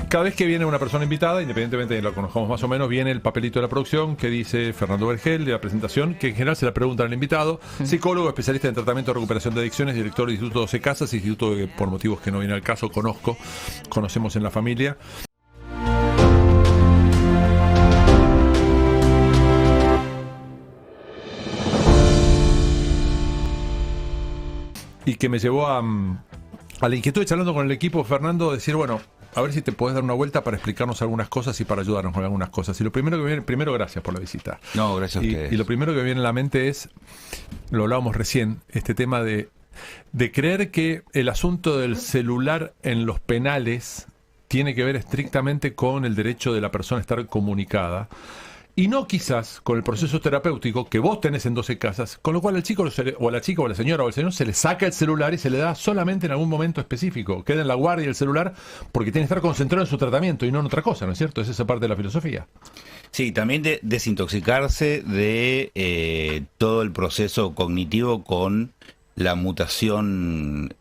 Cada vez que viene una persona invitada, independientemente de que la conozcamos más o menos, viene el papelito de la producción que dice Fernando Vergel de la presentación, que en general se la preguntan al invitado, psicólogo, especialista en tratamiento de recuperación de adicciones, director del Instituto 12 Casas, instituto que por motivos que no viene al caso conocemos en la familia. Y que me llevó a la inquietud de charlando con el equipo, Fernando, decir, bueno, a ver si te podés dar una vuelta para explicarnos algunas cosas y para ayudarnos con algunas cosas. Y lo primero que viene, primero, gracias por la visita. No, gracias a ustedes. Y lo primero que me viene a la mente es, lo hablábamos recién, este tema de creer que el asunto del celular en los penales tiene que ver estrictamente con el derecho de la persona a estar comunicada. Y no quizás con el proceso terapéutico que vos tenés en 12 casas, con lo cual al chico o a la chica o a la señora o al señor se le saca el celular y se le da solamente en algún momento específico. Queda en la guardia el celular porque tiene que estar concentrado en su tratamiento y no en otra cosa, ¿no es cierto? Es esa parte de la filosofía. Sí, también de desintoxicarse de todo el proceso cognitivo con la mutación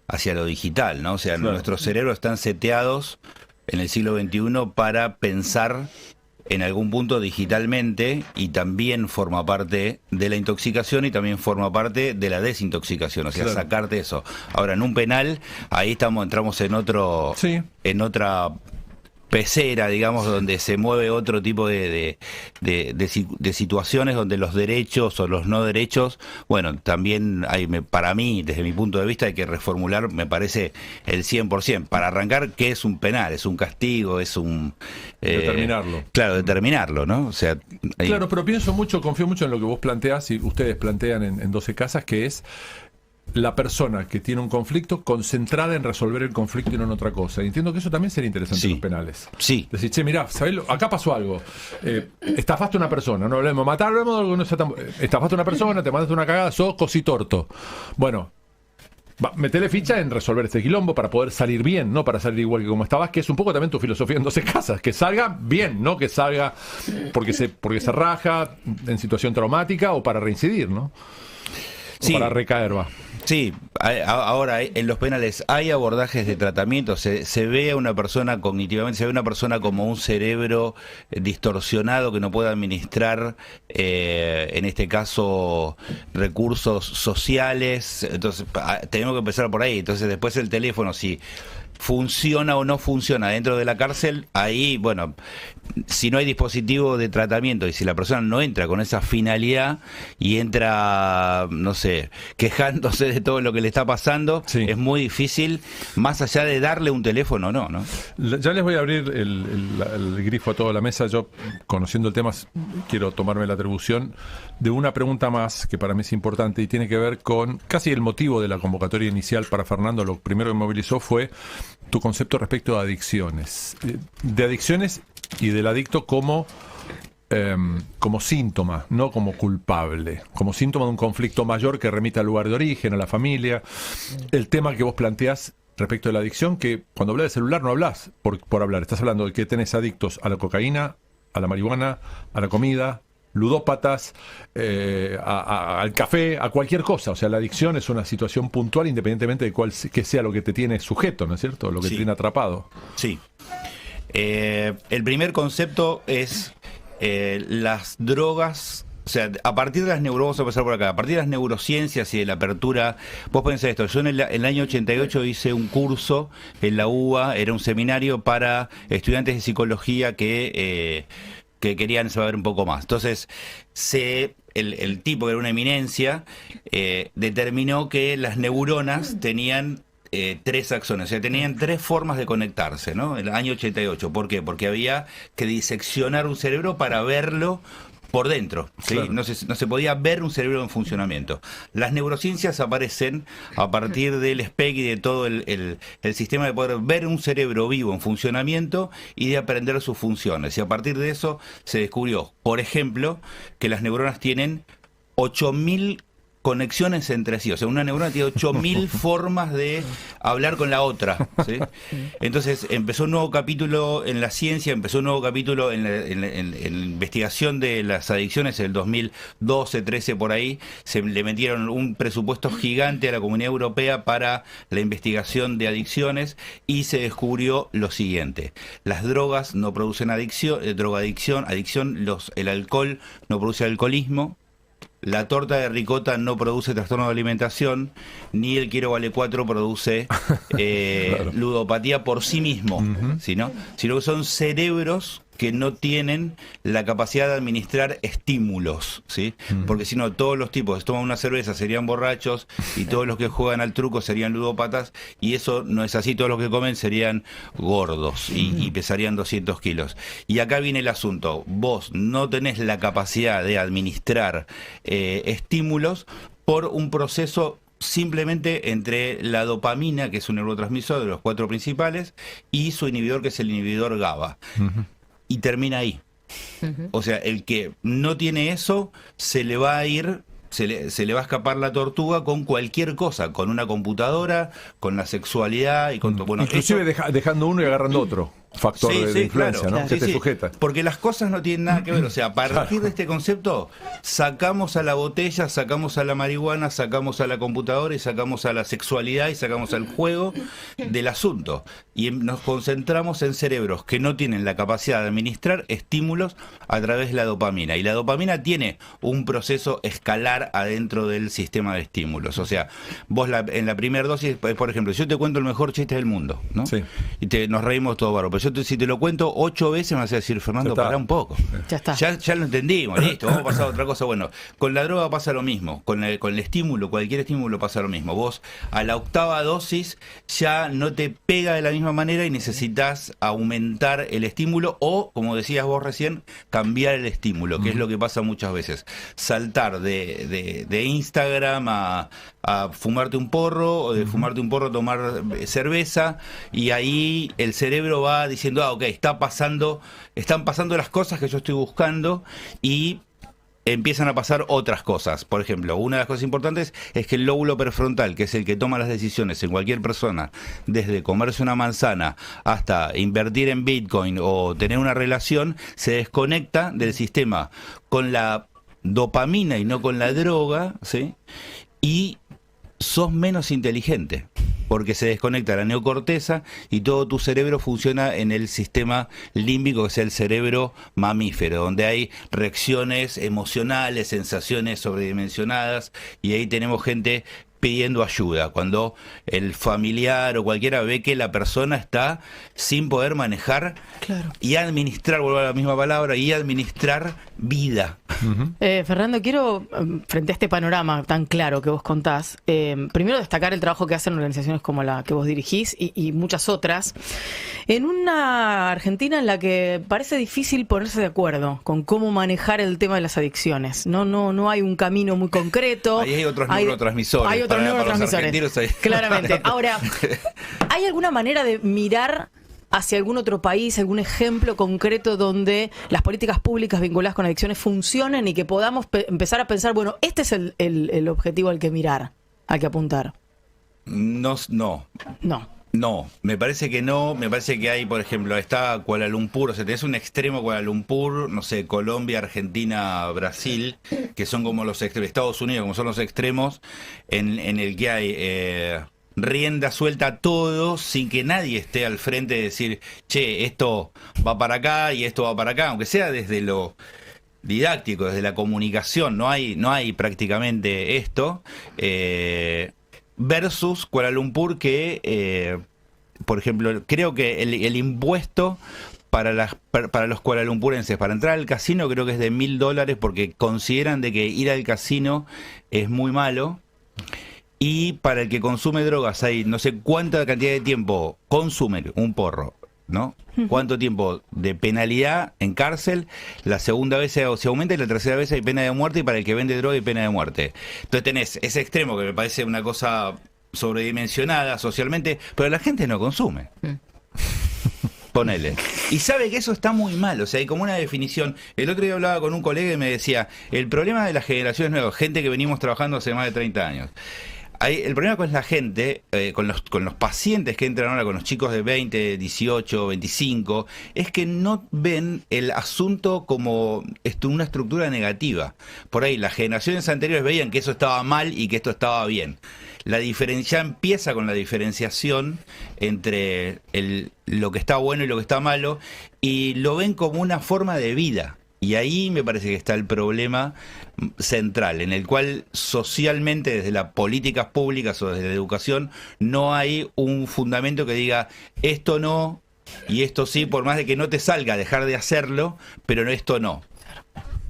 hacia lo digital, ¿no? O sea, Claro. Nuestros cerebros están seteados en el siglo XXI para pensar en algún punto digitalmente, y también forma parte de la intoxicación y también forma parte de la desintoxicación, o sea, Claro. sacarte eso. Ahora, en un penal, ahí entramos en Sí. en otra pecera, digamos, donde se mueve otro tipo de situaciones donde los derechos o los no derechos, bueno, también para mí, desde mi punto de vista, hay que reformular, me parece, el 100%. Para arrancar, ¿qué es un penal? ¿Es un castigo? ¿Es un... Determinarlo. Claro, determinarlo, ¿no? O sea... Claro, pero confío mucho en lo que vos planteás y ustedes plantean en 12 casas, que es la persona que tiene un conflicto concentrada en resolver el conflicto y no en otra cosa. Y entiendo que eso también sería interesante en los penales. Sí. Decir, che, mirá, acá pasó algo. Estafaste a una persona, no hablemos de matar, hablemos de algo que no sea tan... Estafaste a una persona, te mandaste una cagada, sos cositorto. Bueno, metele ficha en resolver este quilombo para poder salir bien, no para salir igual que como estabas, que es un poco también tu filosofía en 12 casas, que salga bien, no que salga porque se raja en situación traumática o para reincidir, ¿no? Sí. O para recaer, va. Sí, ahora en los penales hay abordajes de tratamiento, se ve a una persona cognitivamente, se ve a una persona como un cerebro distorsionado que no puede administrar, en este caso, recursos sociales. Entonces tenemos que empezar por ahí. Entonces después el teléfono, si funciona o no funciona dentro de la cárcel, ahí, bueno, si no hay dispositivo de tratamiento y si la persona no entra con esa finalidad y entra, no sé, quejándose de todo lo que le está pasando, sí, es muy difícil, más allá de darle un teléfono, ¿no? Ya les voy a abrir el grifo a toda la mesa. Yo, conociendo el tema, quiero tomarme la atribución de una pregunta más que para mí es importante y tiene que ver con casi el motivo de la convocatoria inicial para Fernando. Lo primero que me movilizó fue tu concepto respecto a adicciones. De adicciones y del adicto como síntoma, no como culpable, como síntoma de un conflicto mayor que remite al lugar de origen, a la familia. El tema que vos planteás respecto de la adicción, que cuando hablas de celular no hablas por hablar, estás hablando de que tenés adictos a la cocaína, a la marihuana, a la comida, ludópatas, al café, a cualquier cosa. O sea, la adicción es una situación puntual independientemente de que sea lo que te tiene sujeto, ¿no es cierto? Lo que te tiene atrapado. Sí. El primer concepto es las drogas. O sea, a partir de vamos a empezar por acá, a partir de las neurociencias y de la apertura, vos pensás esto, yo en el año 88 hice un curso en la UBA, era un seminario para estudiantes de psicología que querían saber un poco más. Entonces, el tipo, que era una eminencia, determinó que las neuronas tenían 3 axones, o sea, tenían 3 formas de conectarse, ¿no? En el año 88. ¿Por qué? Porque había que diseccionar un cerebro para verlo por dentro, ¿sí? Claro. No se podía ver un cerebro en funcionamiento. Las neurociencias aparecen a partir del SPEC y de todo el sistema de poder ver un cerebro vivo en funcionamiento y de aprender sus funciones. Y a partir de eso se descubrió, por ejemplo, que las neuronas tienen 8.000 conexiones entre sí. O sea, una neurona tiene 8000 formas de hablar con la otra, ¿sí? Entonces empezó un nuevo capítulo en la ciencia, empezó un nuevo capítulo en la investigación de las adicciones en el 2012, 13 por ahí. Se le metieron un presupuesto gigante a la Comunidad Europea para la investigación de adicciones y se descubrió lo siguiente: las drogas no producen adicción, el alcohol no produce alcoholismo. La torta de ricota no produce trastorno de alimentación, ni el quiero vale 4 produce Claro. ludopatía por sí mismo, sino que son cerebros que no tienen la capacidad de administrar estímulos, ¿sí? Porque si no, todos los tipos que toman una cerveza serían borrachos y todos los que juegan al truco serían ludópatas, y eso no es así. Todos los que comen serían gordos y pesarían 200 kilos. Y acá viene el asunto: vos no tenés la capacidad de administrar estímulos por un proceso simplemente entre la dopamina, que es un neurotransmisor de los 4 principales, y su inhibidor, que es el inhibidor GABA. Y termina ahí. O sea, el que no tiene eso, se le va a ir, se le va a escapar la tortuga con cualquier cosa, con una computadora, con la sexualidad y con todo. Bueno, inclusive dejando uno y agarrando otro factor de influencia, claro, ¿no? Que te sujeta. Porque las cosas no tienen nada que ver. O sea, a partir de este concepto, sacamos a la botella, sacamos a la marihuana, sacamos a la computadora y sacamos a la sexualidad y sacamos al juego del asunto. Y nos concentramos en cerebros que no tienen la capacidad de administrar estímulos a través de la dopamina. Y la dopamina tiene un proceso escalar adentro del sistema de estímulos. O sea, vos en la primera dosis, por ejemplo, yo te cuento el mejor chiste del mundo, ¿no? Sí. Y nos reímos todo bárbaro. Si te lo cuento 8 veces me vas a decir: Fernando, pará un poco. Ya está. Ya lo entendimos, listo, vamos a pasar a otra cosa. Bueno, con la droga pasa lo mismo, con el estímulo, cualquier estímulo pasa lo mismo. Vos a la 8ª dosis ya no te pega de la misma manera y necesitas aumentar el estímulo o, como decías vos recién, cambiar el estímulo, que es lo que pasa muchas veces. Saltar de Instagram a fumarte un porro, o de fumarte un porro tomar cerveza, y ahí el cerebro va diciendo: ok, están pasando las cosas que yo estoy buscando, y empiezan a pasar otras cosas. Por ejemplo, una de las cosas importantes es que el lóbulo prefrontal, que es el que toma las decisiones en cualquier persona, desde comerse una manzana hasta invertir en Bitcoin o tener una relación, se desconecta del sistema con la dopamina y no con la droga, ¿sí? Y sos menos inteligente, porque se desconecta la neocorteza y todo tu cerebro funciona en el sistema límbico, que es el cerebro mamífero, donde hay reacciones emocionales, sensaciones sobredimensionadas, y ahí tenemos gente pidiendo ayuda, cuando el familiar o cualquiera ve que la persona está sin poder manejar y administrar, vuelvo a la misma palabra, y administrar vida. Fernando, quiero, frente a este panorama tan claro que vos contás, primero destacar el trabajo que hacen organizaciones como la que vos dirigís y muchas otras, en una Argentina en la que parece difícil ponerse de acuerdo con cómo manejar el tema de las adicciones. No hay un camino muy concreto. Ahí hay otros neurotransmisores. Hay otros neurotransmisores. Claramente. Ahora, ¿hay alguna manera de mirar hacia algún otro país, algún ejemplo concreto donde las políticas públicas vinculadas con adicciones funcionen y que podamos empezar a pensar, bueno, este es el objetivo al que mirar, al que apuntar? No, me parece que no. Me parece que hay, por ejemplo, está Kuala Lumpur, o sea, tenés un extremo Kuala Lumpur, no sé, Colombia, Argentina, Brasil, que son como los extremos, Estados Unidos, como son los extremos, en el que hay rienda suelta a todo, sin que nadie esté al frente de decir: che, esto va para acá y esto va para acá, aunque sea desde lo didáctico, desde la comunicación, no hay prácticamente esto. Versus Kuala Lumpur, que, por ejemplo, creo que el impuesto para los kualalumpurenses para entrar al casino creo que es de $1.000, porque consideran de que ir al casino es muy malo. Y para el que consume drogas hay no sé cuánta cantidad de tiempo consume un porro, ¿no? ¿Cuánto tiempo de penalidad en cárcel? La segunda vez se aumenta y la tercera vez hay pena de muerte, y para el que vende droga hay pena de muerte. Entonces tenés ese extremo que me parece una cosa sobredimensionada socialmente, pero la gente no consume. Ponele. Y sabe que eso está muy mal, o sea, hay como una definición. El otro día hablaba con un colega y me decía, el problema de las generaciones nuevas, gente que venimos trabajando hace más de 30 años. El problema con la gente, con los pacientes que entran ahora, con los chicos de 20, 18, 25, es que no ven el asunto como una estructura negativa. Por ahí, las generaciones anteriores veían que eso estaba mal y que esto estaba bien. La diferencia empieza con la diferenciación entre lo que está bueno y lo que está malo, y lo ven como una forma de vida. Y ahí me parece que está el problema central, en el cual socialmente, desde las políticas públicas o desde la educación, no hay un fundamento que diga esto no y esto sí, por más de que no te salga dejar de hacerlo, pero esto no.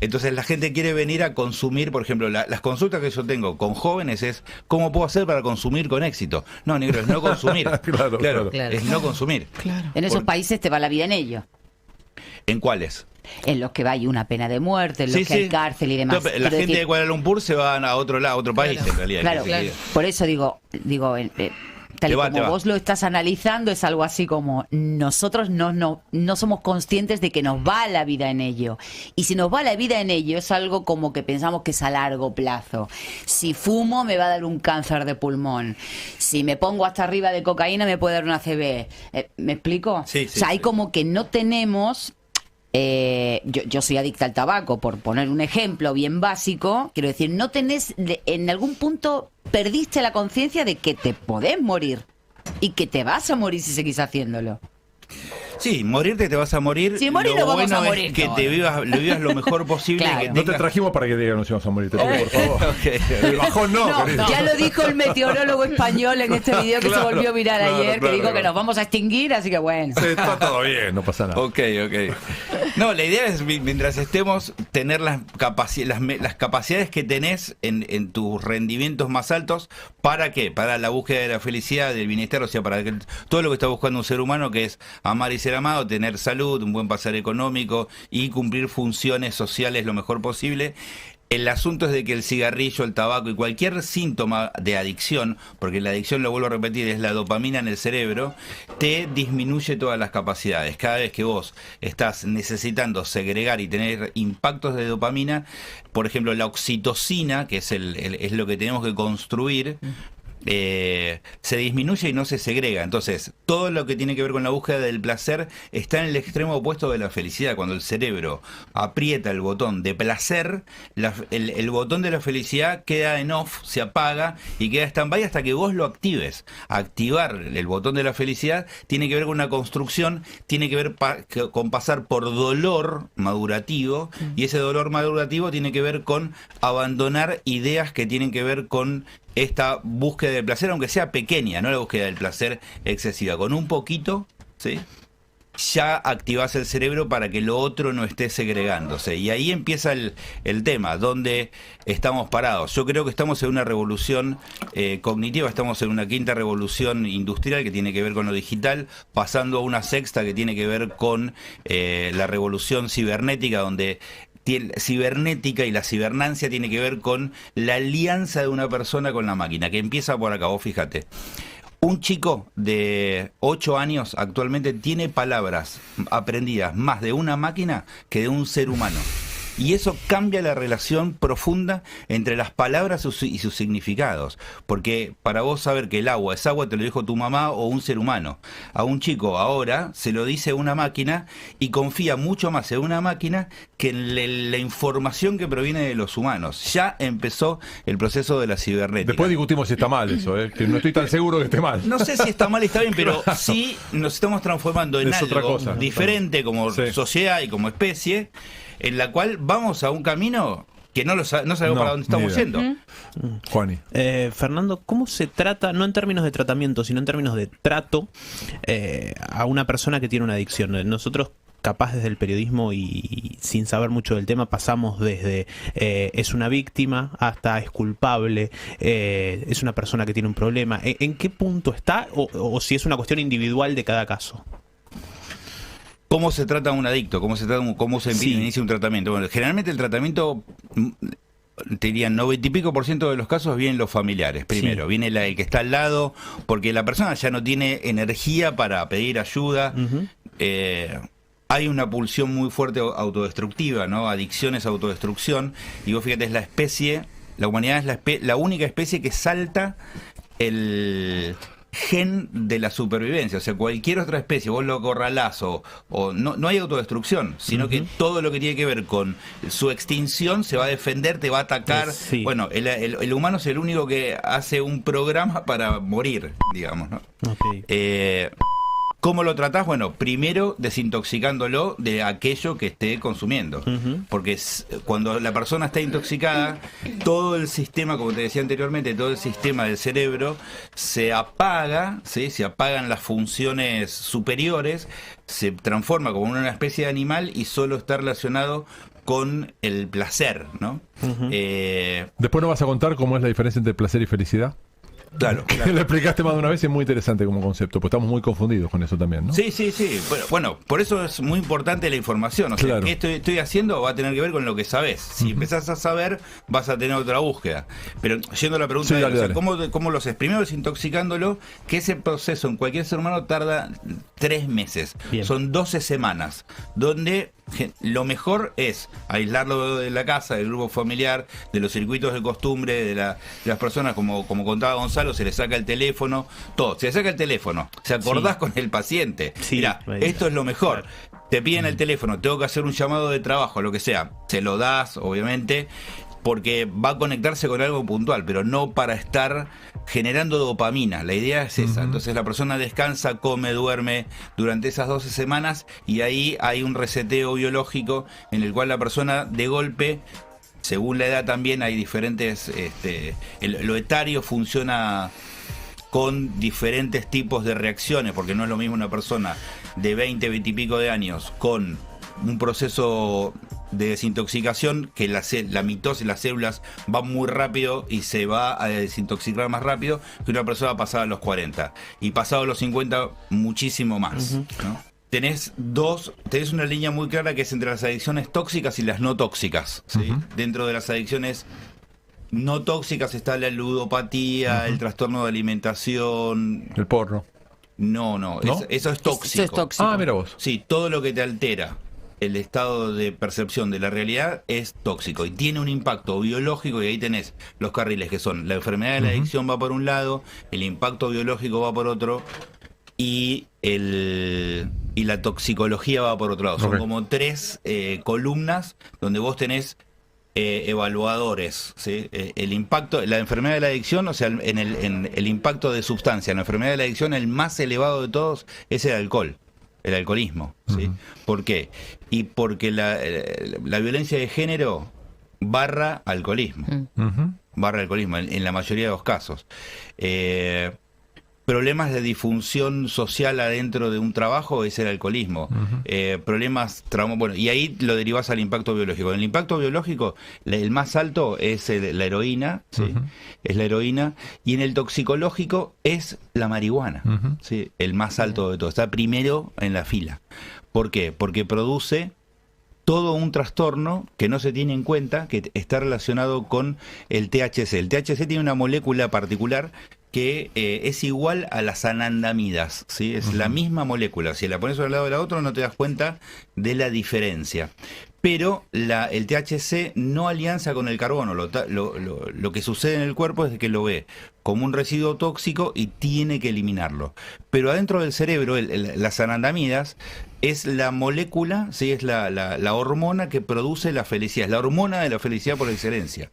Entonces la gente quiere venir a consumir, por ejemplo, las consultas que yo tengo con jóvenes es ¿cómo puedo hacer para consumir con éxito? No, negro, es no consumir. claro, es no consumir. Claro. En esos países te va la vida en ello. ¿En cuáles? En los que hay una pena de muerte, en los que hay cárcel y demás. No, la gente de Kuala Lumpur se va a otro lado, a otro país, en realidad. Claro. Por eso digo tal y como vos lo estás analizando, es algo así como nosotros no somos conscientes de que nos va la vida en ello. Y si nos va la vida en ello, es algo como que pensamos que es a largo plazo. Si fumo, me va a dar un cáncer de pulmón. Si me pongo hasta arriba de cocaína, me puede dar una ACV. ¿Me explico? Sí, o sea, hay como que no tenemos... yo soy adicta al tabaco, por poner un ejemplo bien básico. Quiero decir, no tenés, en algún punto perdiste la conciencia de que te podés morir y que te vas a morir si seguís haciéndolo. Sí, morirte te vas a morir. Sí, morir lo nos vamos bueno a morir es que todos. lo vivas lo mejor posible. Claro. Que No te tengas... trajimos para que digan nos íbamos a morir, te pido, por favor. El bajón no, querido. Ya lo dijo el meteorólogo español en este video que se volvió viral ayer, que dijo que nos vamos a extinguir, así que bueno. Sí, está todo bien, no pasa nada. Ok. No, la idea es, mientras estemos, tener las capacidades que tenés en tus rendimientos más altos. ¿Para qué? Para la búsqueda de la felicidad, del bienestar, o sea, para todo lo que está buscando un ser humano, que es amar y ser amado, tener salud, un buen pasar económico y cumplir funciones sociales lo mejor posible. El asunto es de que el cigarrillo, el tabaco y cualquier síntoma de adicción, porque la adicción, lo vuelvo a repetir, es la dopamina en el cerebro, te disminuye todas las capacidades. Cada vez que vos estás necesitando segregar y tener impactos de dopamina, por ejemplo, la oxitocina, que es lo que tenemos que construir, se disminuye y no se segrega. Entonces, todo lo que tiene que ver con la búsqueda del placer está en el extremo opuesto de la felicidad. Cuando el cerebro aprieta el botón de placer, el botón de la felicidad queda en off, se apaga y queda stand-by hasta que vos lo actives. Activar el botón de la felicidad tiene que ver con una construcción, tiene que ver con pasar por dolor madurativo, y ese dolor madurativo tiene que ver con abandonar ideas que tienen que ver con esta búsqueda del placer, aunque sea pequeña, no la búsqueda del placer excesiva. Con un poquito, ¿sí?, ya activás el cerebro para que lo otro no esté segregándose. Y ahí empieza el tema, donde estamos parados. Yo creo que estamos en una revolución cognitiva, estamos en una quinta revolución industrial que tiene que ver con lo digital, pasando a una sexta que tiene que ver con la revolución cibernética, donde cibernética y la cibernancia tiene que ver con la alianza de una persona con la máquina, que empieza por acá. Vos fíjate, un chico de 8 años actualmente tiene palabras aprendidas más de una máquina que de un ser humano. Y eso cambia la relación profunda entre las palabras y sus significados. Porque para vos saber que el agua es agua, te lo dijo tu mamá o un ser humano. A un chico ahora se lo dice una máquina y confía mucho más en una máquina que en la información que proviene de los humanos. Ya empezó el proceso de la cibernética. Después discutimos si está mal eso, que no estoy tan seguro que esté mal. No sé si está mal y está bien, pero sí nos estamos transformando en Es otra algo cosa, diferente como sociedad y como especie, en la cual vamos a un camino que no sabemos para dónde estamos yendo. Juani. Fernando, ¿cómo se trata, no en términos de tratamiento, sino en términos de trato a una persona que tiene una adicción? Nosotros, capaz desde el periodismo y sin saber mucho del tema, pasamos desde es una víctima hasta es culpable, es una persona que tiene un problema. ¿En qué punto está o si es una cuestión individual de cada caso? ¿Cómo se trata a un adicto? ¿Cómo se inicia un tratamiento? Bueno, generalmente el tratamiento, te dirían 90 y pico % de los casos vienen los familiares. Primero, viene el que está al lado, porque la persona ya no tiene energía para pedir ayuda. hay una pulsión muy fuerte autodestructiva, ¿no? Adicciones, autodestrucción, y vos fíjate, es la humanidad es la única especie que salta el gen de la supervivencia. O sea, cualquier otra especie, vos lo acorralás o no hay autodestrucción, sino que todo lo que tiene que ver con su extinción se va a defender, te va a atacar. Sí. Bueno, el humano es el único que hace un programa para morir, digamos, ¿no? Okay. ¿Cómo lo tratás? Bueno, primero desintoxicándolo de aquello que esté consumiendo. Porque cuando la persona está intoxicada, todo el sistema, como te decía anteriormente, todo el sistema del cerebro se apaga, ¿sí? Se apagan las funciones superiores, se transforma como una especie de animal y solo está relacionado con el placer, ¿no? Después nos vas a contar cómo es la diferencia entre placer y felicidad. Claro. Lo explicaste más de una vez y es muy interesante como concepto, pues estamos muy confundidos con eso también, ¿no? Sí. Bueno, por eso es muy importante la información. O sea, claro. ¿qué estoy haciendo? Va a tener que ver con lo que sabes. Si empezás a saber, vas a tener otra búsqueda. Pero yendo a la pregunta, sí, dale. ¿Cómo lo haces? Primero desintoxicándolo, que ese proceso en cualquier ser humano tarda 3 meses. Bien. Son 12 semanas, donde lo mejor es aislarlo de la casa, del grupo familiar, de los circuitos de costumbre, de las personas, como contaba Gonzalo, se le saca el teléfono, todo. Se le saca el teléfono, se acordás con el paciente. Sí, Mirá, esto es lo mejor. Te piden el teléfono, tengo que hacer un llamado de trabajo, lo que sea. Se lo das, obviamente, porque va a conectarse con algo puntual, pero no para estar generando dopamina. La idea es esa. Entonces la persona descansa, come, duerme durante esas 12 semanas y ahí hay un reseteo biológico en el cual la persona de golpe, según la edad también hay diferentes, lo etario funciona con diferentes tipos de reacciones, porque no es lo mismo una persona de 20 y pico de años con un proceso de desintoxicación, que la mitosis, las células van muy rápido y se va a desintoxicar más rápido que una persona pasada a los 40 y pasado a los 50 muchísimo más, ¿no? Tenés una línea muy clara que es entre las adicciones tóxicas y las no tóxicas, ¿sí? Dentro de las adicciones no tóxicas está la ludopatía, el trastorno de alimentación, el porno. No, eso es tóxico. Eso es tóxico. Ah, mira vos. Sí, todo lo que te altera el estado de percepción de la realidad es tóxico y tiene un impacto biológico, y ahí tenés los carriles que son la enfermedad de la adicción va por un lado, el impacto biológico va por otro y la toxicología va por otro lado. Son como 3 columnas donde vos tenés evaluadores, ¿sí? El impacto, la enfermedad de la adicción, o sea, en el impacto de sustancia, en la enfermedad de la adicción, el más elevado de todos es el alcohol. El alcoholismo, ¿sí? ¿Por qué? Y porque la violencia de género barra alcoholismo. Barra alcoholismo, en la mayoría de los casos. Problemas de disfunción social adentro de un trabajo es el alcoholismo. Problemas, bueno, y ahí lo derivás al impacto biológico. En el impacto biológico, el más alto es la heroína, ¿sí? Es la heroína, y en el toxicológico es la marihuana, ¿sí? El más alto de todo. Está primero en la fila. ¿Por qué? Porque produce todo un trastorno que no se tiene en cuenta, que está relacionado con el THC. El THC tiene una molécula particular que es igual a las anandamidas, ¿sí? Es la misma molécula. Si la pones al lado de la otra no te das cuenta de la diferencia. Pero el THC no alianza con el carbono. Lo que sucede en el cuerpo es que lo ve como un residuo tóxico y tiene que eliminarlo. Pero adentro del cerebro, las anandamidas es la molécula, ¿sí? Es la hormona que produce la felicidad. Es la hormona de la felicidad por excelencia,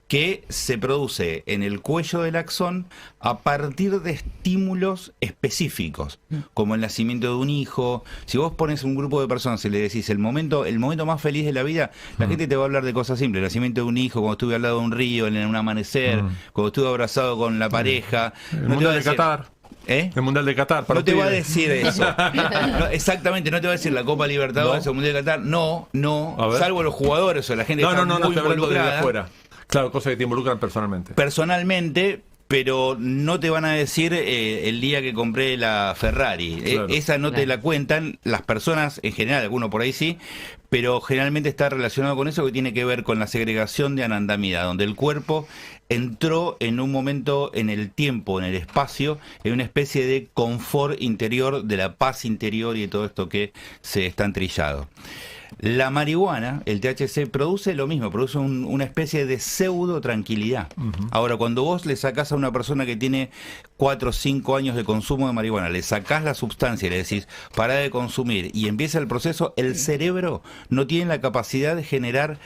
que se produce en el cuello del axón a partir de estímulos específicos, como el nacimiento de un hijo. Si vos pones un grupo de personas y le decís el momento más feliz de la vida, la gente te va a hablar de cosas simples: el nacimiento de un hijo, cuando estuve al lado de un río en un amanecer, cuando estuve abrazado con la pareja. El Mundial de Qatar. El Mundial de Qatar. No te va a decir eso. No, exactamente, no te va a decir la Copa Libertadores o el Mundial de Qatar. No, salvo los jugadores o la gente que está muy te hablando de involucrada. afuera. Claro, cosas que te involucran personalmente. Personalmente, pero no te van a decir el día que compré la Ferrari. Claro. Esa no te la cuentan las personas en general, algunos por ahí sí, pero generalmente está relacionado con eso que tiene que ver con la segregación de anandamida, donde el cuerpo entró en un momento en el tiempo, en el espacio, en una especie de confort interior, de la paz interior y de todo esto que se está entrillado. La marihuana, el THC, produce lo mismo, produce una especie de pseudo tranquilidad. Ahora, cuando vos le sacás a una persona que tiene 4 o 5 años de consumo de marihuana, le sacás la sustancia y le decís, para de consumir, y empieza el proceso, el cerebro no tiene la capacidad de generar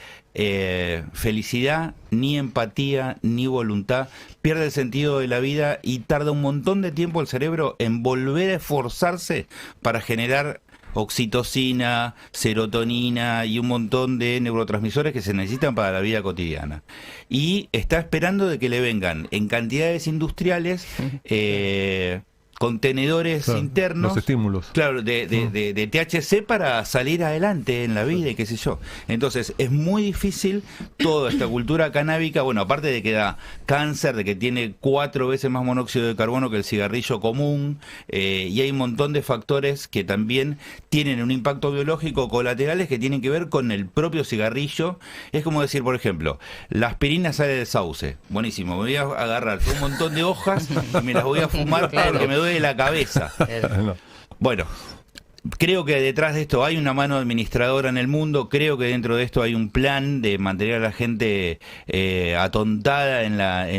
felicidad, ni empatía, ni voluntad, pierde el sentido de la vida y tarda un montón de tiempo el cerebro en volver a esforzarse para generar oxitocina, serotonina y un montón de neurotransmisores que se necesitan para la vida cotidiana. Y está esperando de que le vengan en cantidades industriales contenedores internos, los estímulos, claro, de THC para salir adelante en la vida y qué sé yo. Entonces es muy difícil toda esta cultura canábica, bueno, aparte de que da cáncer, de que tiene 4 veces más monóxido de carbono que el cigarrillo común, y hay un montón de factores que también tienen un impacto biológico colaterales que tienen que ver con el propio cigarrillo. Es como decir, por ejemplo, la aspirina sale del sauce, buenísimo, me voy a agarrar un montón de hojas y me las voy a fumar porque me duele la cabeza. Bueno, creo que detrás de esto hay una mano administradora en el mundo, creo que dentro de esto hay un plan de mantener a la gente atontada en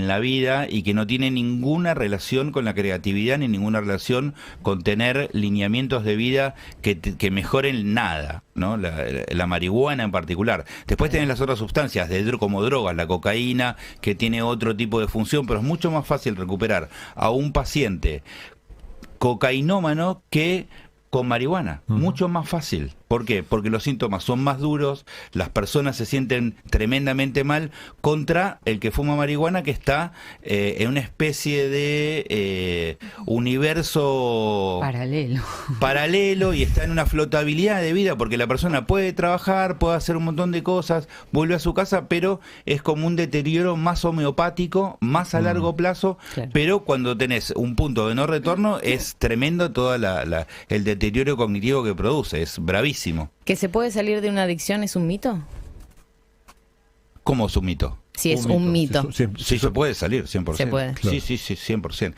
la vida y que no tiene ninguna relación con la creatividad ni ninguna relación con tener lineamientos de vida que mejoren nada, ¿no? La marihuana en particular. Después tenés las otras sustancias como drogas, la cocaína, que tiene otro tipo de función, pero es mucho más fácil recuperar a un paciente cocainómano que con marihuana, mucho más fácil. ¿Por qué? Porque los síntomas son más duros, las personas se sienten tremendamente mal contra el que fuma marihuana, que está en una especie de universo paralelo y está en una flotabilidad de vida, porque la persona puede trabajar, puede hacer un montón de cosas, vuelve a su casa, pero es como un deterioro más homeopático, más a largo plazo, claro. Pero cuando tenés un punto de no retorno es tremendo todo el deterioro cognitivo que produce, es bravísimo. ¿Que se puede salir de una adicción es un mito? ¿Cómo es un mito? Sí, es un mito. Sí, se puede salir, 100%. Se puede. Claro. Sí, 100%.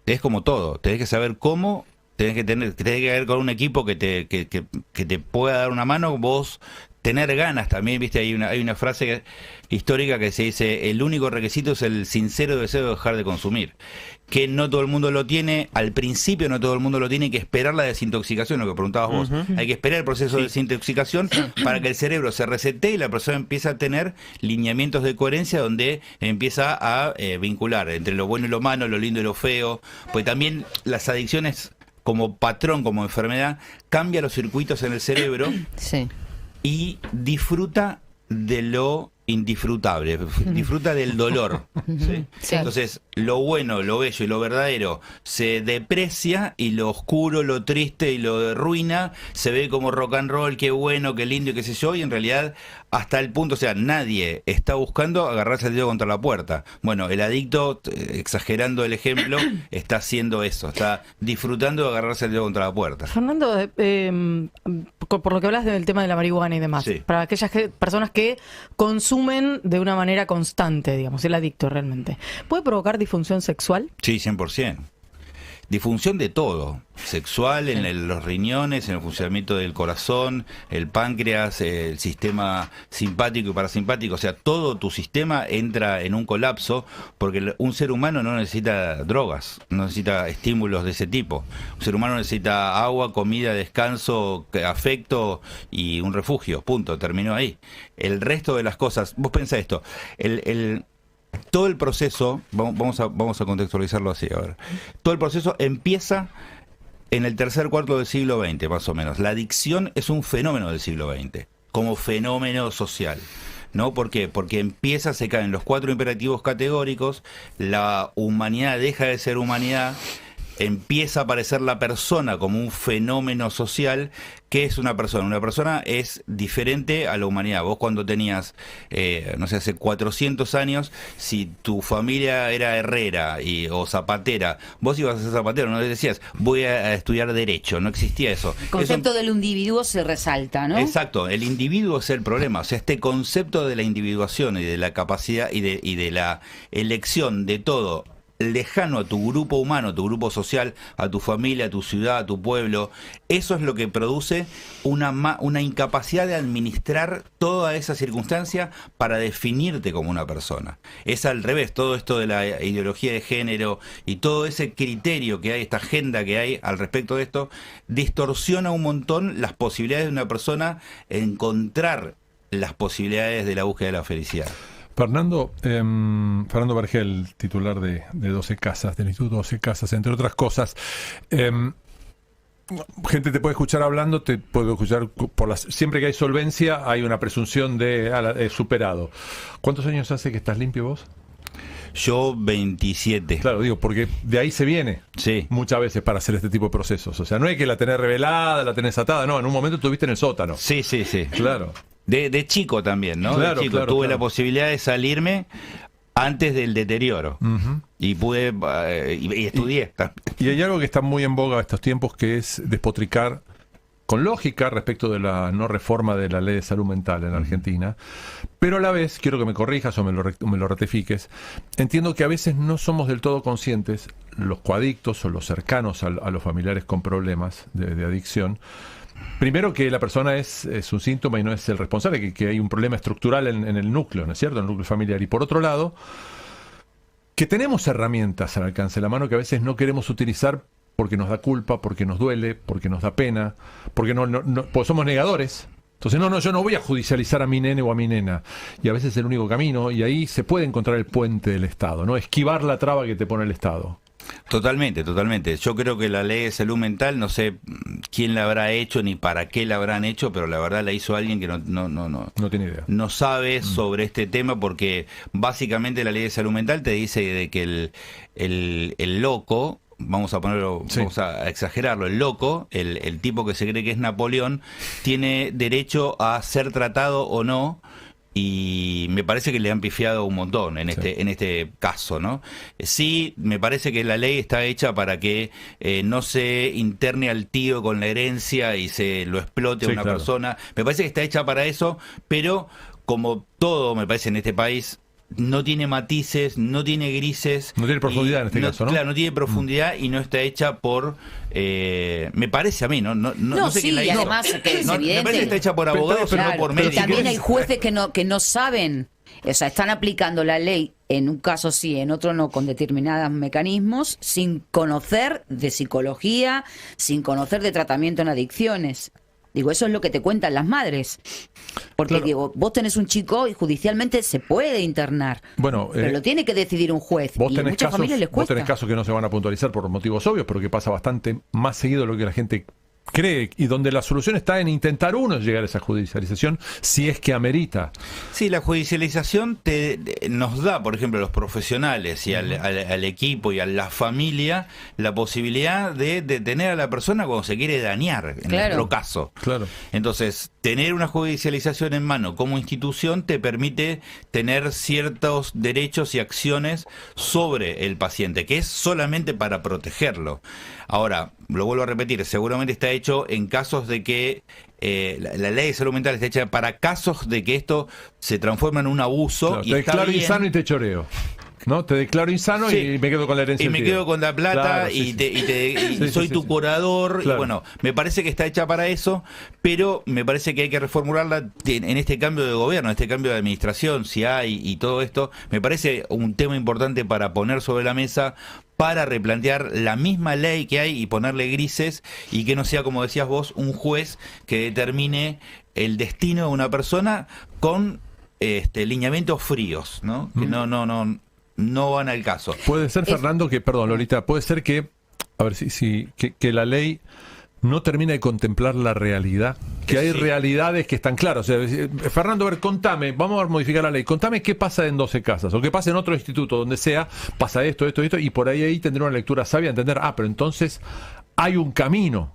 Es como todo, tenés que saber cómo, tenés que ver con un equipo que te pueda dar una mano, vos tener ganas también, viste, hay una frase histórica que se dice, el único requisito es el sincero deseo de dejar de consumir, que no todo el mundo lo tiene, al principio no todo el mundo lo tiene, hay que esperar la desintoxicación, lo que preguntabas vos, hay que esperar el proceso de desintoxicación para que el cerebro se resete y la persona empieza a tener lineamientos de coherencia donde empieza a vincular entre lo bueno y lo malo, lo lindo y lo feo, pues también las adicciones como patrón, como enfermedad, cambia los circuitos en el cerebro. Sí. Y disfruta de lo indisfrutable, disfruta del dolor. ¿Sí? Sí. Entonces, lo bueno, lo bello y lo verdadero se deprecia y lo oscuro, lo triste y lo ruina se ve como rock and roll, qué bueno, qué lindo y qué sé yo, y en realidad hasta el punto, o sea, nadie está buscando agarrarse el dedo contra la puerta. Bueno, el adicto, exagerando el ejemplo, está haciendo eso, está disfrutando de agarrarse el dedo contra la puerta. Fernando, por lo que hablas del tema de la marihuana y demás, sí, para aquellas personas que consumen de una manera constante, digamos, el adicto realmente, ¿puede provocar disfunción sexual? Sí, 100%. Disfunción de todo, sexual, en los riñones, en el funcionamiento del corazón, el páncreas, el sistema simpático y parasimpático, o sea, todo tu sistema entra en un colapso porque un ser humano no necesita drogas, no necesita estímulos de ese tipo. Un ser humano necesita agua, comida, descanso, afecto y un refugio, punto, terminó ahí. El resto de las cosas, vos pensá esto, todo el proceso, vamos a contextualizarlo así ahora. Todo el proceso empieza en el tercer cuarto del siglo XX, más o menos. La adicción es un fenómeno del siglo XX, como fenómeno social, ¿no? ¿Por qué? Porque se caen los 4 imperativos categóricos, la humanidad deja de ser humanidad, empieza a aparecer la persona como un fenómeno social. ¿Qué es una persona? Una persona es diferente a la humanidad. Vos cuando tenías, no sé, hace 400 años, si tu familia era herrera o zapatera, vos ibas a ser zapatero, no le decías, voy a estudiar Derecho, no existía eso. El concepto del individuo se resalta, ¿no? Exacto, el individuo es el problema. O sea, este concepto de la individuación y de la capacidad y de la elección de todo lejano a tu grupo humano, a tu grupo social, a tu familia, a tu ciudad, a tu pueblo, eso es lo que produce una incapacidad de administrar toda esa circunstancia para definirte como una persona. Es al revés, todo esto de la ideología de género y todo ese criterio que hay, esta agenda que hay al respecto de esto, distorsiona un montón las posibilidades de una persona encontrar las posibilidades de la búsqueda de la felicidad. Fernando Vergel, titular de 12 Casas, del Instituto 12 Casas, entre otras cosas. Gente te puede escuchar hablando, te puede escuchar siempre que hay solvencia hay una presunción de superado. ¿Cuántos años hace que estás limpio vos? Yo 27. Claro, digo, porque de ahí se viene muchas veces para hacer este tipo de procesos. O sea, no es que la tenés revelada, la tenés atada, no, en un momento estuviste en el sótano. Sí. Claro. De chico también, ¿no? Claro, de chico claro, tuve la posibilidad de salirme antes del deterioro. Y pude, y estudié. Y hay algo que está muy en boga estos tiempos, que es despotricar con lógica respecto de la no reforma de la ley de salud mental en Argentina, pero a la vez, quiero que me corrijas o me lo ratifiques, entiendo que a veces no somos del todo conscientes, los coadictos o los cercanos a los familiares con problemas de adicción, primero que la persona es un síntoma y no es el responsable, que hay un problema estructural en el núcleo, ¿no es cierto?, en el núcleo familiar, y por otro lado, que tenemos herramientas al alcance de la mano que a veces no queremos utilizar porque nos da culpa, porque nos duele, porque nos da pena, porque porque somos negadores. Entonces, yo no voy a judicializar a mi nene o a mi nena. Y a veces es el único camino, y ahí se puede encontrar el puente del Estado, ¿no? Esquivar la traba que te pone el Estado. Totalmente. Yo creo que la ley de salud mental, no sé quién la habrá hecho ni para qué la habrán hecho, pero la verdad la hizo alguien que no tiene idea. No sabe sobre este tema, porque básicamente la ley de salud mental te dice de que el loco, vamos a exagerarlo, el loco, el tipo que se cree que es Napoleón, tiene derecho a ser tratado o no. Y me parece que le han pifiado un montón en este caso, ¿no? Sí, me parece que la ley está hecha para que no se interne al tío con la herencia y se lo explote a una persona. Me parece que está hecha para eso, pero como todo, me parece, en este país, no tiene matices, no tiene grises. No tiene profundidad en este caso, ¿no? Claro, no tiene profundidad y no está hecha por... me parece a mí, no sé quién la hizo. Además que es evidente. Me parece que está hecha por abogados, pero no por médicos. También hay jueces que no saben, o sea, están aplicando la ley, en un caso sí, en otro no, con determinados mecanismos, sin conocer de psicología, sin conocer de tratamiento en adicciones. Digo, eso es lo que te cuentan las madres. Porque digo, vos tenés un chico y judicialmente se puede internar. Bueno, pero lo tiene que decidir un juez. Y a muchas familias les cuesta. Vos tenés casos que no se van a puntualizar por motivos obvios, pero que pasa bastante más seguido de lo que la gente cree, y donde la solución está en intentar llegar a esa judicialización si es que amerita. Sí, la judicialización nos da, por ejemplo, a los profesionales y al equipo y a la familia la posibilidad de detener a la persona cuando se quiere dañar, en nuestro caso. Claro. Entonces, tener una judicialización en mano como institución te permite tener ciertos derechos y acciones sobre el paciente, que es solamente para protegerlo. Ahora, lo vuelvo a repetir, seguramente está hecho en casos de que la ley de salud mental está hecha para casos de que esto se transforma en un abuso. Claro, te declaro insano y te choreo. ¿No? Te declaro insano y me quedo con la herencia. Y me quedo con la plata y soy tu curador. Claro. Y bueno, me parece que está hecha para eso, pero me parece que hay que reformularla en este cambio de gobierno, en este cambio de administración, si hay, y todo esto. Me parece un tema importante para poner sobre la mesa, para replantear la misma ley que hay y ponerle grises, y que no sea, como decías vos, un juez que determine el destino de una persona con lineamientos fríos, ¿no? Que no van al caso. Puede ser, Fernando, perdón, Lolita, puede ser que, a ver que la ley no termina de contemplar la realidad que hay realidades que están claras. O sea, Fernando, a ver, contame, vamos a modificar la ley, contame qué pasa en 12 casas, o qué pasa en otro instituto, donde sea, pasa esto, y por ahí tendré una lectura sabia, entender, pero entonces hay un camino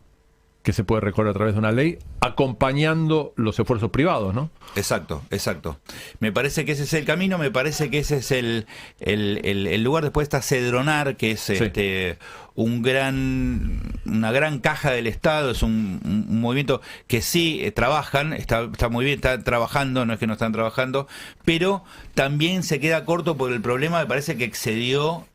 que se puede recorrer a través de una ley acompañando los esfuerzos privados, ¿no? Exacto. Me parece que ese es el camino, me parece que ese es el lugar. Después está Cedronar, que es una gran caja del Estado, es un movimiento que sí trabajan, está muy bien, está trabajando, no es que no están trabajando, pero también se queda corto por el problema, me parece que excedió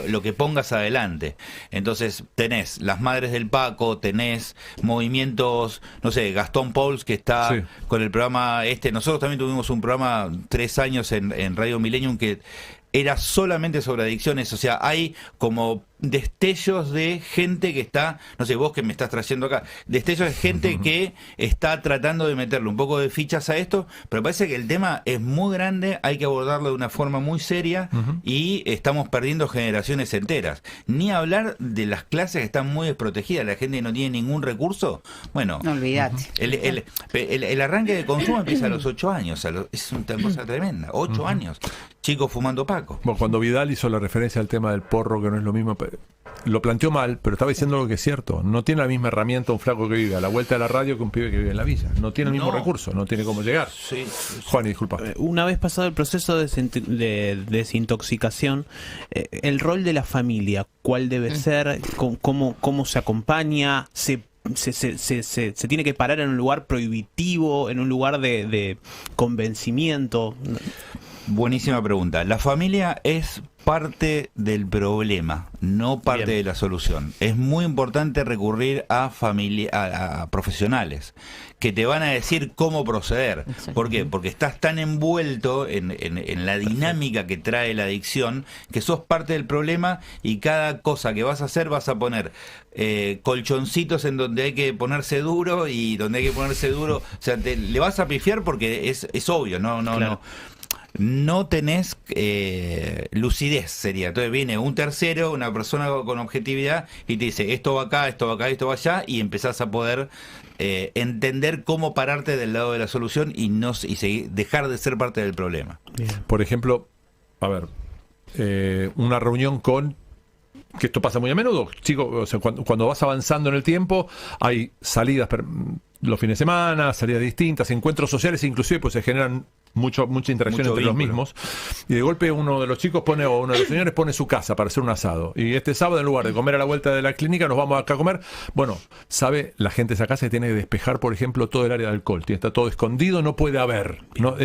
lo que pongas adelante. Entonces tenés las Madres del Paco, tenés movimientos, no sé, Gastón Pauls, que está con el programa nosotros también tuvimos un programa 3 años en Radio Millennium que era solamente sobre adicciones, o sea, hay como destellos de gente que está, no sé, vos que me estás trayendo acá, destellos de gente que está tratando de meterle un poco de fichas a esto, pero parece que el tema es muy grande, hay que abordarlo de una forma muy seria y estamos perdiendo generaciones enteras. Ni hablar de las clases que están muy desprotegidas, la gente que no tiene ningún recurso, bueno, no olvidate. El arranque de consumo empieza a los 8 años, es una cosa tremenda, 8 años, chicos fumando paco. Bueno, cuando Vidal hizo la referencia al tema del porro, que no es lo mismo, lo planteó mal, pero estaba diciendo algo que es cierto. No tiene la misma herramienta un flaco que vive a la vuelta de la radio que un pibe que vive en la villa. No tiene el mismo recurso, no tiene cómo llegar. Sí. Juan, disculpa. Una vez pasado el proceso de desintoxicación, el rol de la familia, ¿cuál debe ser? ¿Cómo se acompaña? ¿Se tiene que parar en un lugar prohibitivo, en un lugar de convencimiento? Buenísima pregunta. La familia es parte del problema, no parte de la solución. Es muy importante recurrir a profesionales que te van a decir cómo proceder. ¿Por qué? Porque estás tan envuelto en la dinámica que trae la adicción que sos parte del problema y cada cosa que vas a hacer vas a poner colchoncitos en donde hay que ponerse duro y donde hay que ponerse duro. O sea, le vas a pifiar porque es obvio, no tenés lucidez, sería. Entonces viene un tercero, una persona con objetividad y te dice esto va acá, esto va acá, esto va allá, y empezás a poder entender cómo pararte del lado de la solución y dejar de ser parte del problema. Bien. Por ejemplo, a ver, una reunión que esto pasa muy a menudo, chicos, o sea, cuando vas avanzando en el tiempo hay salidas los fines de semana, salidas distintas, encuentros sociales, inclusive pues se generan mucha interacción entre los mismos, y de golpe uno de los chicos o uno de los señores pone su casa para hacer un asado, y este sábado en lugar de comer a la vuelta de la clínica nos vamos acá a comer. Bueno, sabe la gente de esa casa que tiene que despejar, por ejemplo, todo el área de alcohol, está todo escondido, no puede haber, no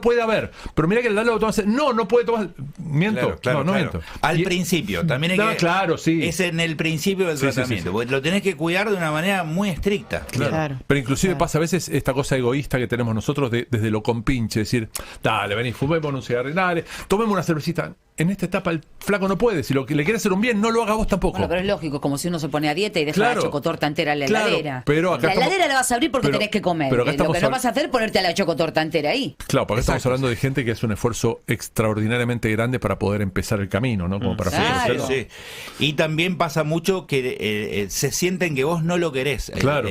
puede haber, pero mira que el darle tomarse, no puede tomar, miento, claro. Miento. Al principio, también hay que, claro, sí, es en el principio del tratamiento, porque lo tenés que cuidar de una manera muy estricta. Claro. Pero inclusive pasa a veces esta cosa egoísta que tenemos nosotros desde lo compinche, decir, dale, vení, fumemos un cigarrillo, dale, tomemos una cervecita. En esta etapa el flaco no puede, si lo que le quiere hacer un bien, no lo haga vos tampoco. Bueno, pero es lógico, como si uno se pone a dieta y deja la chocotorta entera en la heladera. Pero acá la heladera la vas a abrir porque tenés que comer. Pero acá lo que no vas a hacer es ponerte a la chocotorta entera ahí. Claro, porque estamos hablando de gente que es un esfuerzo extraordinariamente grande para poder empezar el camino, ¿no? Como para claro. Sí. Y también pasa mucho que se sienten que vos no lo querés. Claro.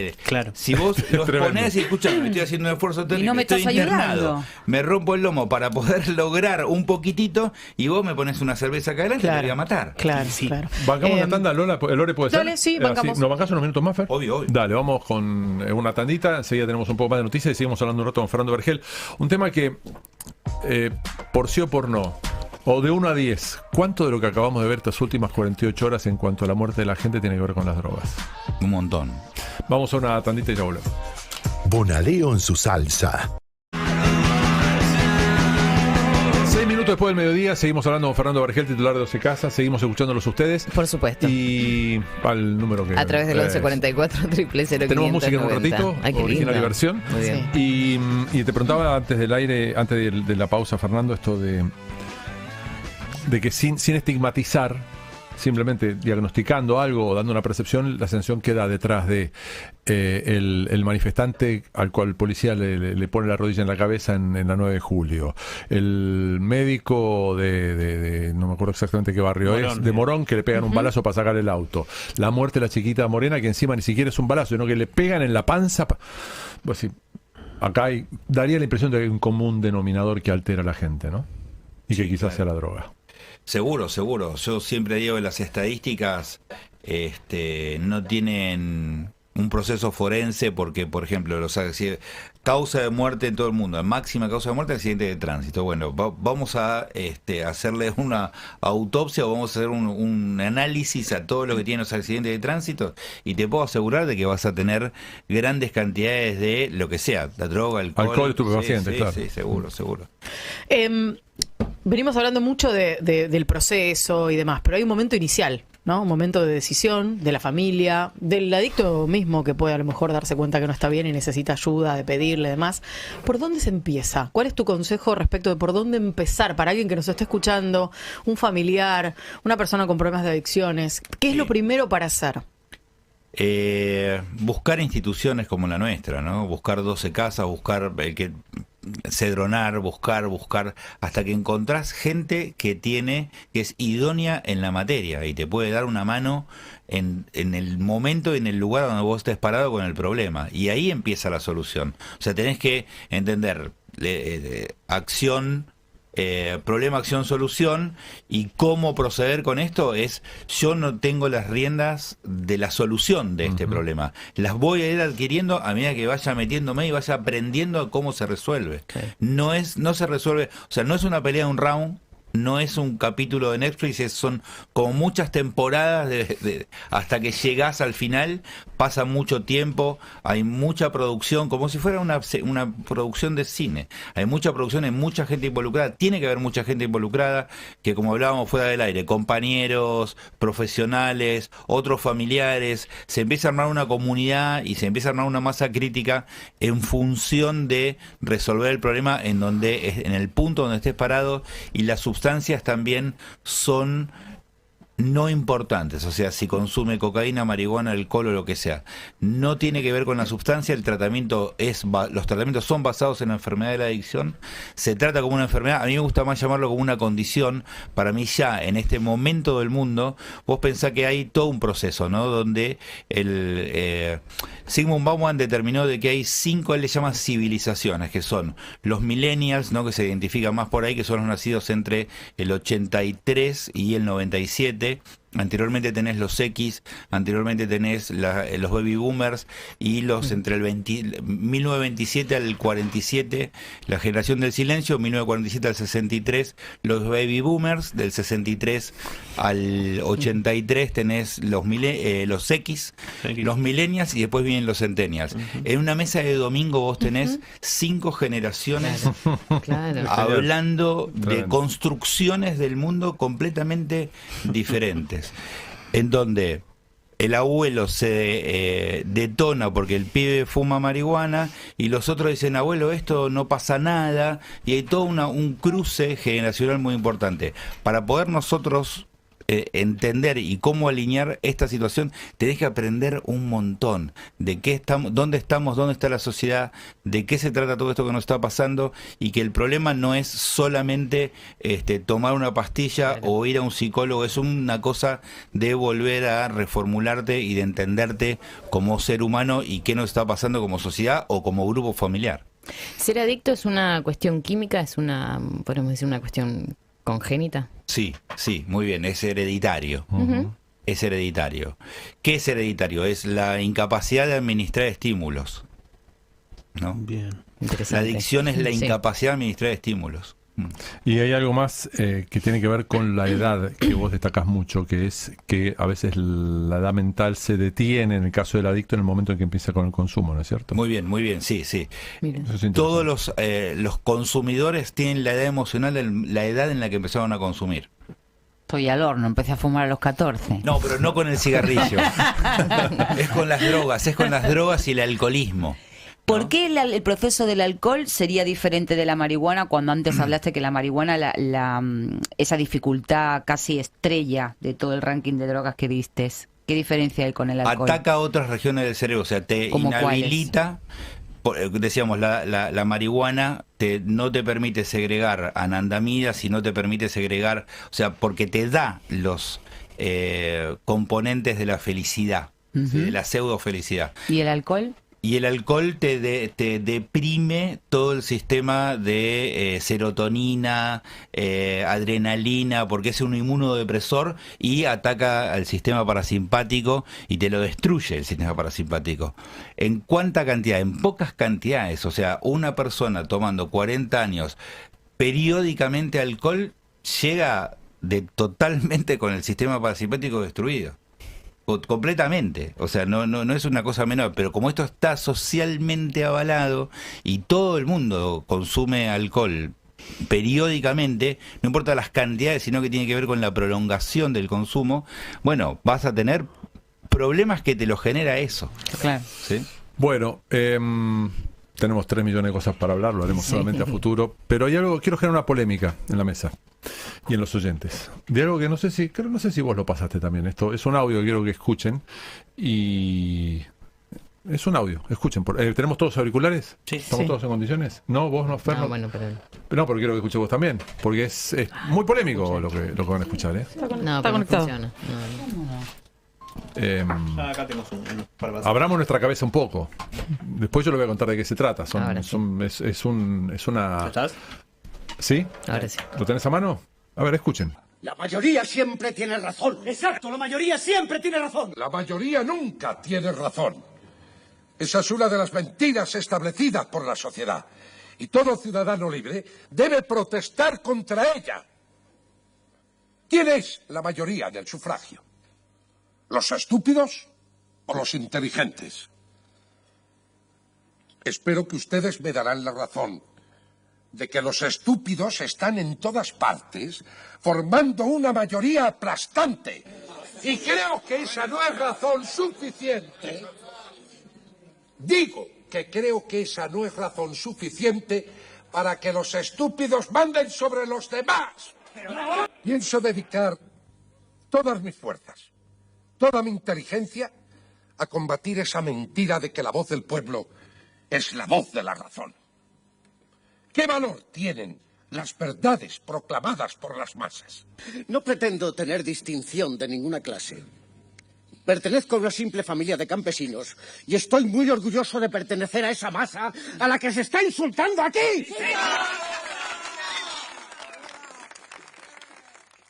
Si vos los ponés y escuchás, estoy haciendo un esfuerzo y no me estoy estás internado, ayudando, me rompo el lomo para poder lograr un poquitito y vos me pones una cerveza acá adelante, te voy a matar. Claro. ¿Bancamos una tanda, Lore, puede ser? Dale, sí, bancamos. ¿Nos bancás unos minutos más, Fer? Obvio. Dale, vamos con una tandita, enseguida tenemos un poco más de noticias y seguimos hablando un rato con Fernando Vergel. Un tema que, por sí o por no, o de 1 a 10, ¿cuánto de lo que acabamos de ver estas últimas 48 horas en cuanto a la muerte de la gente tiene que ver con las drogas? Un montón. Vamos a una tandita y ya volvemos. Bonaleo en su salsa. 6 minutos después del mediodía, seguimos hablando con Fernando Vergel, titular de 12 Casas, seguimos escuchándolos ustedes. Por supuesto. Y al número que... A través del 1144 000. Tenemos música en un ratito, original y versión. Muy bien. Y te preguntaba antes del aire, antes de la pausa, Fernando, esto de que sin estigmatizar, simplemente diagnosticando algo o dando una percepción, la sanción queda detrás de el manifestante al cual el policía le pone la rodilla en la cabeza en la 9 de julio, el médico de no me acuerdo exactamente qué barrio Morón, es, de Morón, que le pegan un balazo para sacar el auto, la muerte de la chiquita Morena, que encima ni siquiera es un balazo, sino que le pegan en la panza. Pues sí, acá daría la impresión de que hay un común denominador que altera a la gente, ¿no? Y que quizás sea la droga. Seguro, seguro. Yo siempre digo que las estadísticas no tienen un proceso forense porque, por ejemplo, causa de muerte en todo el mundo, la máxima causa de muerte es accidente de tránsito. Bueno, vamos a hacerle una autopsia o vamos a hacer un análisis a todo lo que tienen los accidentes de tránsito y te puedo asegurar de que vas a tener grandes cantidades de lo que sea, la droga, alcohol, estupefacientes, sí, claro. Sí, seguro, seguro. Venimos hablando mucho del proceso y demás, pero hay un momento inicial, ¿no? Un momento de decisión de la familia, del adicto mismo que puede a lo mejor darse cuenta que no está bien y necesita ayuda, de pedirle, demás. ¿Por dónde se empieza? ¿Cuál es tu consejo respecto de por dónde empezar para alguien que nos esté escuchando, un familiar, una persona con problemas de adicciones? ¿Qué es lo primero para hacer? Buscar instituciones como la nuestra, ¿no? Buscar 12 casas, buscar cedronar, buscar, hasta que encontrás gente que es idónea en la materia y te puede dar una mano en el momento y en el lugar donde vos estés parado con el problema. Y ahí empieza la solución. O sea, tenés que entender problema, acción, solución, y cómo proceder con esto yo no tengo las riendas de la solución de este problema, las voy a ir adquiriendo a medida que vaya metiéndome y vaya aprendiendo a cómo se resuelve. Okay. No se resuelve, o sea, no es una pelea de un round, no es un capítulo de Netflix, son como muchas temporadas hasta que llegás al final, pasa mucho tiempo, hay mucha producción, como si fuera una producción de cine. Hay mucha producción, hay mucha gente involucrada, tiene que haber mucha gente involucrada, que como hablábamos fuera del aire, compañeros, profesionales, otros familiares, se empieza a armar una comunidad y se empieza a armar una masa crítica en función de resolver el problema en el punto donde estés parado, y las sustancias también son no importantes, o sea, si consume cocaína, marihuana, alcohol o lo que sea, no tiene que ver con la sustancia. Los tratamientos son basados en la enfermedad de la adicción, se trata como una enfermedad. A mí me gusta más llamarlo como una condición. Para mí ya en este momento del mundo, vos pensás que hay todo un proceso, ¿no? Donde Zygmunt Bauman determinó de que hay 5, él le llama civilizaciones, que son los millennials, ¿no? Que se identifican más por ahí, que son los nacidos entre el 83 y el 97. Anteriormente tenés los X, anteriormente tenés los baby boomers y los entre el 1927 al 47, la generación del silencio, 1947 al 63, los baby boomers, del 63 al 83 tenés los X, los millennials, y después vienen los centennials. En una mesa de domingo vos tenés 5 generaciones hablando de construcciones del mundo completamente diferentes, en donde el abuelo se detona porque el pibe fuma marihuana y los otros dicen, abuelo, esto no pasa nada, y hay todo un cruce generacional muy importante. Para poder nosotros entender y cómo alinear esta situación, tenés que aprender un montón de dónde está la sociedad, de qué se trata todo esto que nos está pasando, y que el problema no es solamente tomar una pastilla o ir a un psicólogo, es una cosa de volver a reformularte y de entenderte como ser humano y qué nos está pasando como sociedad o como grupo familiar. ¿Ser adicto es una cuestión química? ¿Podemos decir una cuestión congénita? Sí, muy bien, es hereditario. Es hereditario. ¿Qué es hereditario? Es la incapacidad de administrar estímulos, ¿no? Bien. La adicción es la incapacidad de administrar estímulos. Y hay algo más que tiene que ver con la edad, que vos destacás mucho, que es que a veces la edad mental se detiene en el caso del adicto en el momento en que empieza con el consumo, ¿no es cierto? Muy bien, sí. Todos los consumidores tienen la edad emocional, la edad en la que empezaron a consumir. Estoy al horno, empecé a fumar a los 14. No, pero no con el cigarrillo. Es con las drogas y el alcoholismo. ¿Por qué el proceso del alcohol sería diferente de la marihuana cuando antes hablaste que la marihuana, esa dificultad casi estrella de todo el ranking de drogas que diste? ¿Qué diferencia hay con el alcohol? Ataca otras regiones del cerebro, o sea, te inhabilita. Decíamos, la marihuana no te permite segregar anandamidas y no te permite segregar, o sea, porque te da los componentes de la felicidad, ¿sí? De la pseudo felicidad. ¿Y el alcohol? Y el alcohol te deprime todo el sistema de serotonina, adrenalina, porque es un inmunodepresor y ataca al sistema parasimpático y te lo destruye el sistema parasimpático. ¿En cuánta cantidad? En pocas cantidades. O sea, una persona tomando 40 años periódicamente alcohol llega totalmente con el sistema parasimpático destruido. Completamente, o sea, no es una cosa menor, pero como esto está socialmente avalado y todo el mundo consume alcohol periódicamente, no importa las cantidades, sino que tiene que ver con la prolongación del consumo, bueno, vas a tener problemas que te lo genera eso. Claro. ¿Sí? Bueno, tenemos 3 millones de cosas para hablar, lo haremos solamente a futuro, pero hay algo, quiero generar una polémica en la mesa y en los oyentes, de algo que no sé si vos lo pasaste también. Esto es un audio que quiero que escuchen, y es un audio, escuchen. ¿Tenemos todos auriculares? Sí. ¿Estamos todos en condiciones? No, vos no, Fer. No, bueno, pero... No, pero quiero que escuche vos también, porque es muy polémico lo que van a escuchar, ¿eh? No, pero no conectado. funciona. Acá tenemos uno para pasar. Abramos nuestra cabeza un poco. Después yo le voy a contar de qué se trata. Ahora sí. Es una... ¿Estás? ¿Sí? Ahora sí. ¿Lo tenés a mano? A ver, escuchen. La mayoría siempre tiene razón. Exacto, la mayoría siempre tiene razón. La mayoría nunca tiene razón. Esa es una de las mentiras establecidas por la sociedad. Y todo ciudadano libre debe protestar contra ella. ¿Quién es la mayoría del sufragio? ¿Los estúpidos o los inteligentes? Espero que ustedes me darán la razón de que los estúpidos están en todas partes, formando una mayoría aplastante. Y creo que esa no es razón suficiente. Digo que creo que esa no es razón suficiente para que los estúpidos manden sobre los demás. Pienso dedicar todas mis fuerzas, toda mi inteligencia, a combatir esa mentira de que la voz del pueblo es la voz de la razón. ¿Qué valor tienen las verdades proclamadas por las masas? No pretendo tener distinción de ninguna clase. Pertenezco a una simple familia de campesinos y estoy muy orgulloso de pertenecer a esa masa a la que se está insultando aquí.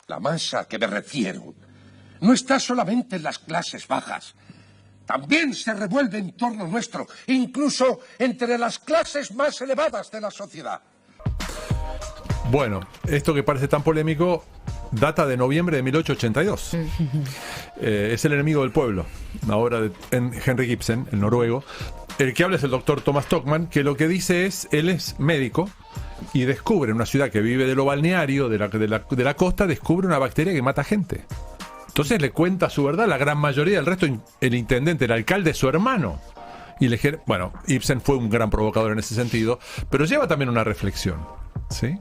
La masa a que me refiero no está solamente en las clases bajas. También se revuelve en torno nuestro, incluso entre las clases más elevadas de la sociedad. Bueno, esto que parece tan polémico data de noviembre de 1882. Es El enemigo del pueblo, una obra de Henrik Ibsen, el noruego. El que habla es el doctor Thomas Stockmann, que lo que dice es, él es médico y descubre en una ciudad que vive de lo balneario, de la costa, descubre una bacteria que mata gente. Entonces le cuenta su verdad, la gran mayoría del resto, el intendente, el alcalde, su hermano. Y bueno, Ibsen fue un gran provocador en ese sentido, pero lleva también una reflexión, ¿sí?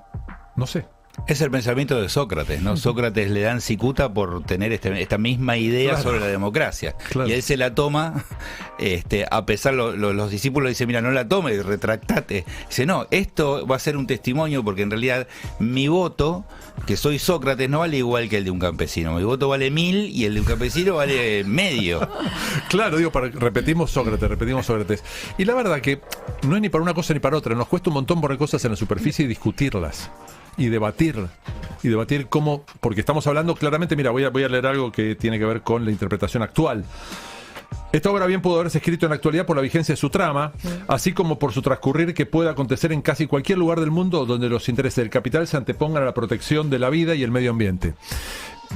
No sé. Es el pensamiento de Sócrates, ¿no? Sócrates le dan cicuta por tener esta misma idea sobre la democracia. Claro. Y él se la toma, a pesar, los discípulos dicen, mira, no la tomes, retractate. Dice, no, esto va a ser un testimonio porque en realidad mi voto, que soy Sócrates, no vale igual que el de un campesino. Mi voto vale 1000 y el de un campesino vale medio. Claro, digo, repetimos Sócrates. Y la verdad que no es ni para una cosa ni para otra. Nos cuesta un montón poner cosas en la superficie y discutirlas. Y debatir cómo, porque estamos hablando claramente, mira, voy a leer algo que tiene que ver con la interpretación actual. Esta obra bien pudo haberse escrito en la actualidad por la vigencia de su trama, así como por su transcurrir que puede acontecer en casi cualquier lugar del mundo donde los intereses del capital se antepongan a la protección de la vida y el medio ambiente.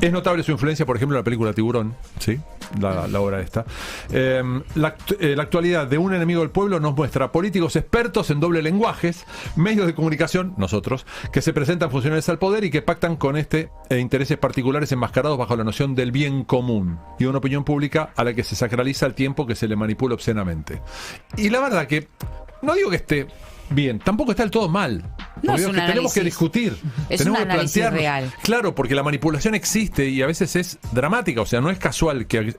Es notable su influencia, por ejemplo, en la película Tiburón, ¿sí? La obra esta. La actualidad de Un enemigo del pueblo nos muestra políticos expertos en doble lenguajes, medios de comunicación, nosotros, que se presentan funcionarios al poder y que pactan con intereses particulares enmascarados bajo la noción del bien común y una opinión pública a la que se sacraliza el tiempo que se le manipula obscenamente. Y la verdad que no digo que esté bien, tampoco está del todo mal. No es que un tenemos análisis. que discutir, Es tenemos un que análisis plantearnos. real. Claro, porque la manipulación existe y a veces es dramática, o sea, no es casual que...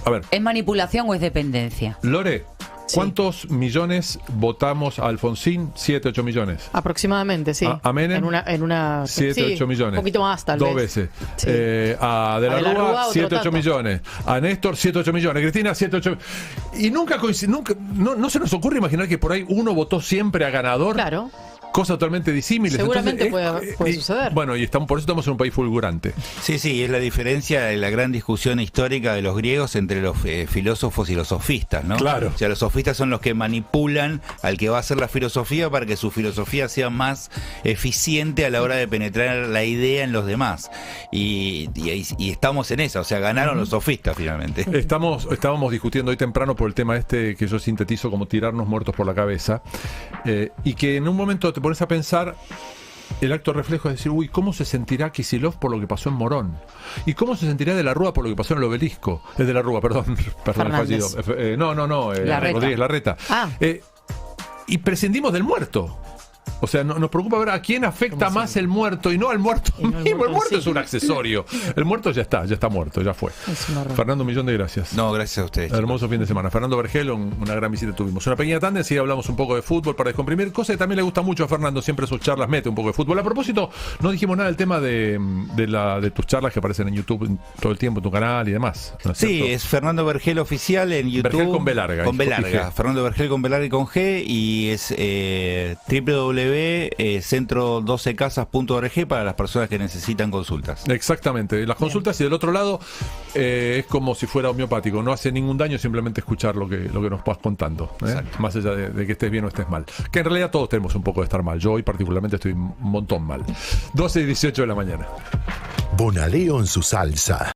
A ver, ¿Es manipulación o es dependencia? Lore, ¿cuántos millones votamos a Alfonsín? 7, 8 millones. Aproximadamente, sí. ¿A Menem? En una 7, sí, 8 millones. Un poquito más, tal Dos vez. veces. Sí. A De la Rúa, otro 7, 8 tanto. millones. A Néstor, 7, 8 millones. Cristina, 7, 8 Y nunca no se nos ocurre imaginar que por ahí uno votó siempre a ganador. Claro. Cosas totalmente disímiles. Seguramente Entonces, puede suceder. Bueno, y por eso estamos en un país fulgurante. Sí, es la diferencia de la gran discusión histórica de los griegos entre los filósofos y los sofistas, ¿no? Claro. O sea, los sofistas son los que manipulan al que va a hacer la filosofía para que su filosofía sea más eficiente a la hora de penetrar la idea en los demás. Y estamos en esa, o sea, ganaron los sofistas finalmente. Estábamos discutiendo hoy temprano por el tema este que yo sintetizo como tirarnos muertos por la cabeza, y que en un momento te pones a pensar, el acto reflejo es decir, uy, ¿cómo se sentirá Kicillof por lo que pasó en Morón? ¿Y cómo se sentirá De la Rúa por lo que pasó en el Obelisco? Es De la Rúa, perdón, el fallido. Larreta. Rodríguez Larreta. Y prescindimos del muerto. O sea, nos preocupa ver a quién afecta más el muerto y no al muerto mismo. El muerto es un accesorio. El muerto ya está muerto, ya fue. Fernando, un millón de gracias. No, gracias a ustedes. Hermoso fin de semana. Fernando Vergel, una gran visita tuvimos. Una pequeña tanda, sí hablamos un poco de fútbol para descomprimir, cosa que también le gusta mucho a Fernando, siempre sus charlas mete un poco de fútbol. A propósito, no dijimos nada del tema de tus charlas que aparecen en YouTube todo el tiempo, en tu canal y demás, ¿no es Sí, cierto? es Fernando Vergel Oficial en YouTube. Vergel con B larga. Con B y larga. G. Fernando Vergel con B larga y con G. Y es www.centro12casas.org para las personas que necesitan consultas. Exactamente, las consultas. Y del otro lado es como si fuera homeopático, no hace ningún daño simplemente escuchar lo que nos vas contando, más allá de que estés bien o estés mal, que en realidad todos tenemos un poco de estar mal. Yo hoy particularmente estoy un montón mal. 12 y 18 de la mañana. Bonaleo en su salsa.